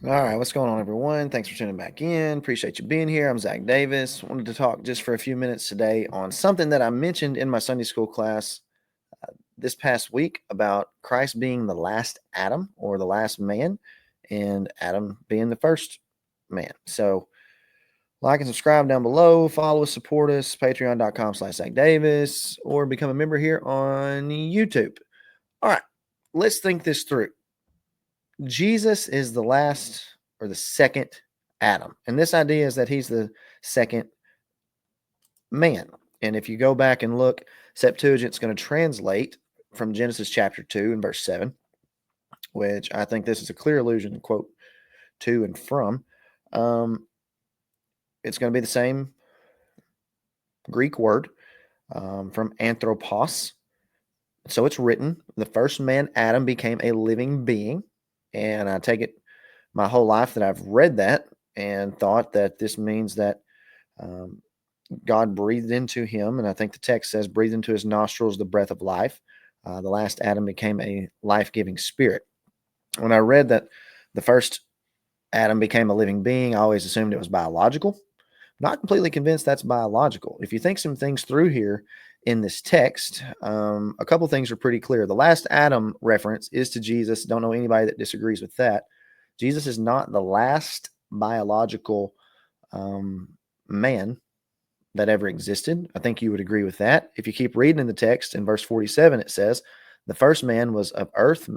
All right, what's going on, everyone? Thanks for tuning back in. Appreciate you being here. I'm Zach Davis. Wanted to talk just for a few minutes today on something that I mentioned in my Sunday school class this past week about Christ being the last Adam or the last man, and Adam being the first man. So, like and subscribe down below. Follow us, support us, patreon.com/Zach Davis, or become a member here on YouTube. All right, let's think this through. Jesus is the last or the second Adam. And this idea is that he's the second man. And if you go back and look, Septuagint's going to translate from Genesis chapter 2 and verse 7, which I think this is a clear allusion to quote to and from. It's going to be the same Greek word from anthropos. So it's written, the first man, Adam, became a living being. And I take it my whole life that I've read that and thought that this means that God breathed into him. And I think the text says, breathed into his nostrils the breath of life. The last Adam became a life giving spirit. When I read that the first Adam became a living being, I always assumed it was biological. Not completely convinced that's biological. If you think some things through here in this text, a couple things are pretty clear. The last Adam reference is to Jesus. Don't know anybody that disagrees with that. Jesus is not the last biological man that ever existed. I think you would agree with that. If you keep reading in the text in verse 47, it says, the first man was of earth,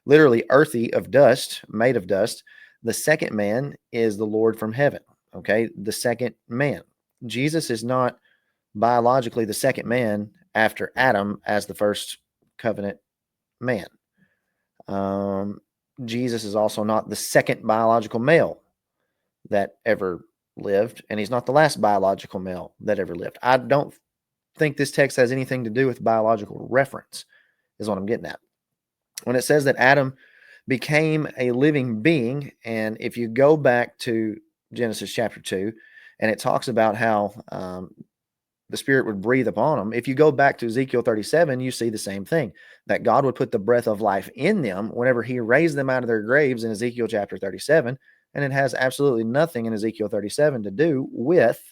literally earthy, of dust, made of dust. The second man is the Lord from heaven. Okay, the second man. Jesus is not biologically the second man after Adam as the first covenant man. Jesus is also not the second biological male that ever lived, and he's not the last biological male that ever lived. I don't think this text has anything to do with biological reference, is what I'm getting at. When it says that Adam became a living being, and if you go back to Genesis chapter 2, and it talks about how the Spirit would breathe upon them. If you go back to Ezekiel 37, you see the same thing, that God would put the breath of life in them whenever he raised them out of their graves in Ezekiel chapter 37. And it has absolutely nothing in Ezekiel 37 to do with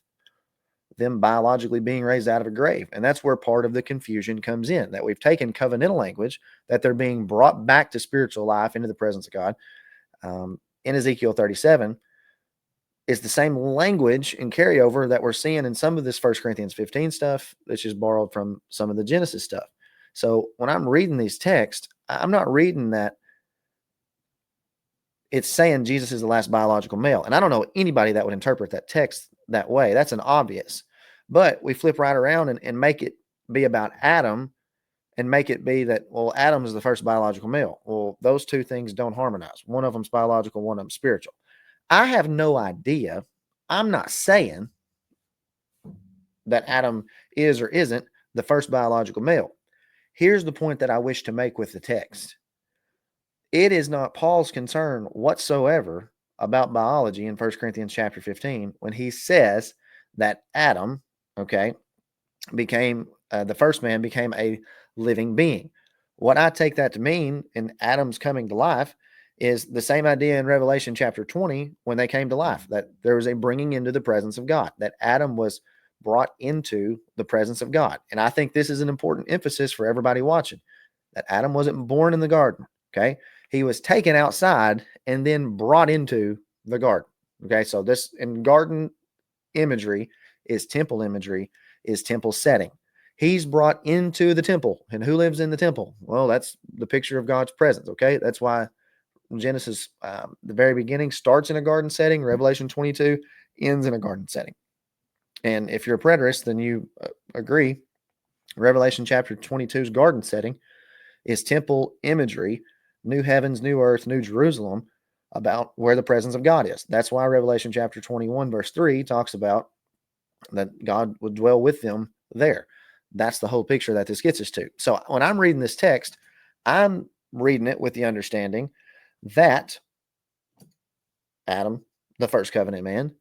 them biologically being raised out of a grave. And that's where part of the confusion comes in, that we've taken covenantal language, that they're being brought back to spiritual life into the presence of God in Ezekiel 37, is the same language and carryover that we're seeing in some of this 1 Corinthians 15 stuff that's just borrowed from some of the Genesis stuff. So when I'm reading these texts, I'm not reading that it's saying Jesus is the last biological male. And I don't know anybody that would interpret that text that way. That's an obvious. But we flip right around and make it be about Adam and make it be that, well, Adam is the first biological male. Well, those two things don't harmonize. One of them's biological, one of them's spiritual. I have no idea. I'm not saying that Adam is or isn't the first biological male. Here's the point that I wish to make with the text. It is not Paul's concern whatsoever about biology in 1 Corinthians chapter 15 when he says that Adam, okay, became the first man became a living being. What I take that to mean in Adam's coming to life is the same idea in Revelation chapter 20 when they came to life, that there was a bringing into the presence of God, that Adam was brought into the presence of God. And I think this is an important emphasis for everybody watching, that Adam wasn't born in the garden, okay? He was taken outside and then brought into the garden, okay? So this in garden imagery is temple imagery, is temple setting. He's brought into the temple. And who lives in the temple? Well, that's the picture of God's presence, okay? That's why Genesis, the very beginning, starts in a garden setting. Revelation 22 ends in a garden setting. And if you're a preterist, then you agree. Revelation chapter 22's garden setting is temple imagery, new heavens, new earth, new Jerusalem, about where the presence of God is. That's why Revelation chapter 21, verse 3 talks about that God would dwell with them there. That's the whole picture that this gets us to. So when I'm reading this text, I'm reading it with the understanding that Adam, the first covenant man,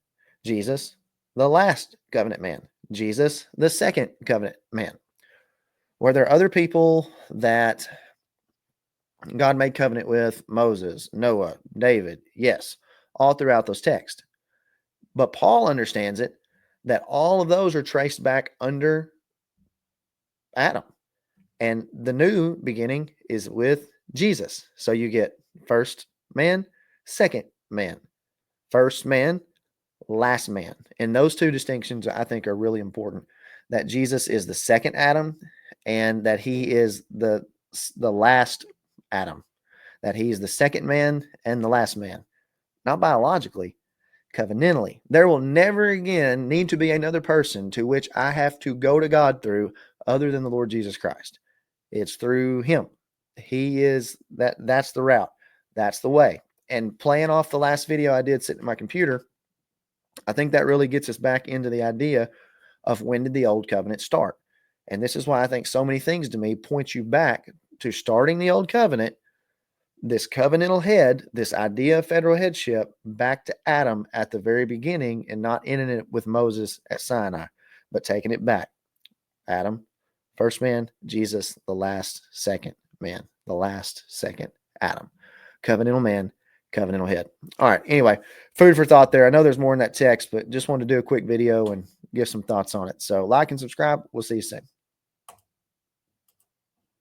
Jesus, the last covenant man, Jesus, the second covenant man. Were there other people that God made covenant with Moses, Noah, David. Yes, all throughout those texts. But Paul understands it that all of those are traced back under Adam. And the new beginning is with Jesus. So you get first man, second man, first man, last man. And those two distinctions I think are really important. That Jesus is the second Adam and that he is the last Adam. That he is the second man and the last man. Not biologically, covenantally. There will never again need to be another person to which I have to go to God through other than the Lord Jesus Christ. It's through him. He is that's the route. That's the way. And playing off the last video I did sitting at my computer, I think that really gets us back into the idea of when did the old covenant start. And this is why I think so many things to me point you back to starting the old covenant, this covenantal head, this idea of federal headship, back to Adam at the very beginning and not ending it with Moses at Sinai, but taking it back. Adam, first man, Jesus, the last second man, the last second Adam. Covenantal man, covenantal head. All right. Anyway, food for thought there. I know there's more in that text, but just wanted to do a quick video and give some thoughts on it. So like and subscribe. We'll see you soon.